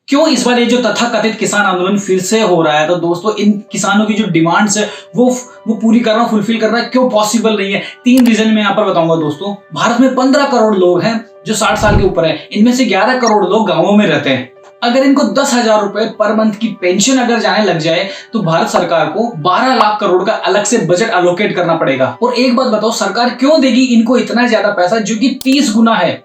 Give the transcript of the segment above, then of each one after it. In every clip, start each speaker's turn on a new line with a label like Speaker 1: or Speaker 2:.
Speaker 1: क्यों इस बार ये जो तथाकथित किसान आंदोलन फिर से हो रहा है? तो दोस्तों इन किसानों की जो डिमांड्स है वो पूरी करना, फुलफिल करना क्यों पॉसिबल नहीं है? 3 रीजन मैं यहाँ पर बताऊंगा दोस्तों। भारत में 15 करोड़ लोग हैं जो 60 साल के ऊपर है। इनमें से 11 करोड़ लोग गांवों में रहते हैं। अगर इनको 10,000 रुपए पर मंथ की पेंशन अगर जाने लग जाए तो भारत सरकार को 12 लाख करोड़ का अलग से बजट एलोकेट करना पड़ेगा। और एक बात बताओ, सरकार क्यों देगी इनको इतना ज्यादा पैसा, जो कि 30 गुना है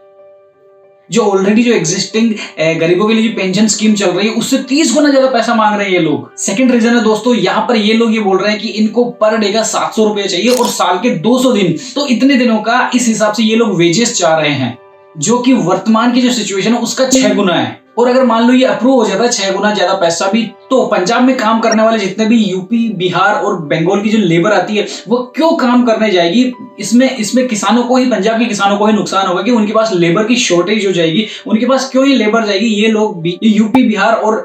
Speaker 1: जो ऑलरेडी जो एग्जिस्टिंग गरीबों के लिए जो पेंशन स्कीम चल रही है उससे 30 गुना ज्यादा पैसा मांग रहे हैं ये लोग। सेकंड रीजन है दोस्तों, यहाँ पर ये लोग ये बोल रहे हैं कि इनको पर डे का 700 रुपए चाहिए और साल के 200 दिन, तो इतने दिनों का इस हिसाब से ये लोग वेजेस चाह रहे हैं, जो कि वर्तमान की जो सिचुएशन है उसका 6 गुना है। और अगर मान लो ये अप्रूव हो जाता है 6 गुना ज्यादा पैसा भी, तो पंजाब में काम करने वाले जितने भी यूपी, बिहार और बंगाल की जो लेबर आती है वो क्यों काम करने जाएगी? इसमें किसानों को ही, पंजाब के किसानों को ही नुकसान होगा कि उनके पास लेबर की शॉर्टेज हो जाएगी। उनके पास क्यों ये लेबर जाएगी? ये लोग यूपी, बिहार और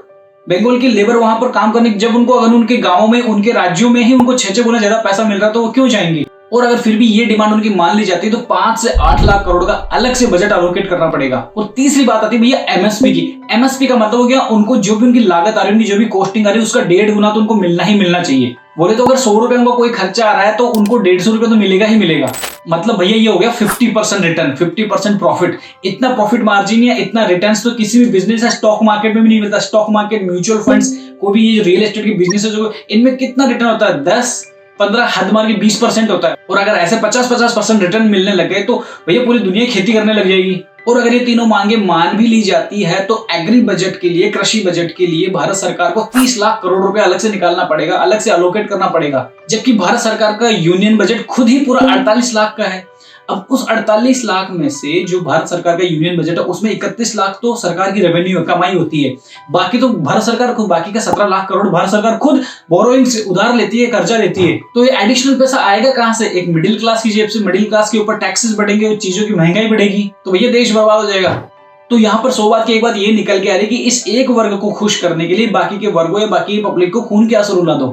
Speaker 1: बंगाल की लेबर वहां पर काम करने, जब उनको अगर उनके गाँव में, उनके राज्यों में ही उनको 6 गुना ज्यादा पैसा मिल रहा है तो वो क्यों जाएंगे? और अगर फिर भी ये डिमांड उनकी मान ली जाती है तो 5 से 8 लाख करोड़ का अलग से बजट एलोकेट करना पड़ेगा। और तीसरी बात आती है भैया एमएसपी की। एमएसपी का मतलब हो गया उनको जो भी उनकी लागत आ रही है, उनकी जो भी कॉस्टिंग आ रही है उसका 1.5 गुना तो उनको मिलना ही मिलना चाहिए। बोले तो अगर 100 रुपए उनका कोई खर्चा आ रहा है तो उनको 150 रुपए तो मिलेगा ही मिलेगा। मतलब भैया ये हो गया 50% रिटर्न, 50% प्रॉफिट। इतना प्रॉफिट मार्जिन या इतना रिटर्न तो किसी भी बिजनेस या स्टॉक मार्केट में भी नहीं मिलता। स्टॉक मार्केट, म्यूचुअल फंड्स, कोई भी ये रियल एस्टेट के बिजनेस है जो, इनमें कितना रिटर्न होता है? 10, 15, हद मार के 20% होता है। और अगर ऐसे 50% रिटर्न मिलने लग गए तो भैया पूरी दुनिया खेती करने लग जाएगी। और अगर ये तीनों मांगे मान भी ली जाती है तो एग्री बजट के लिए, कृषि बजट के लिए भारत सरकार को 30 लाख करोड़ रुपए अलग से निकालना पड़ेगा, अलग से अलोकेट करना पड़ेगा। जबकि भारत सरकार का यूनियन बजट खुद ही पूरा 48 लाख का है। अब उस 48 लाख में से जो भारत सरकार का यूनियन बजट है उसमें 31 लाख तो सरकार की रेवेन्यू कमाई होती है। बाकी तो भारत सरकार खुद, बाकी का 17 लाख करोड़ भारत सरकार खुद बोरोइंग से उधार लेती है, कर्जा लेती है। तो ये एडिशनल पैसा आएगा कहां से? एक मिडिल क्लास की जेब से। मिडिल क्लास के ऊपर टैक्सेस बढ़ेंगे, चीजों की महंगाई बढ़ेगी, तो भैया देश बर्बाद हो जाएगा। तो यहाँ पर 100 बात की एक बात ये निकल के आ रही है कि इस एक वर्ग को खुश करने के लिए बाकी के वर्गों या बाकी पब्लिक को खून के आंसू रुला दो।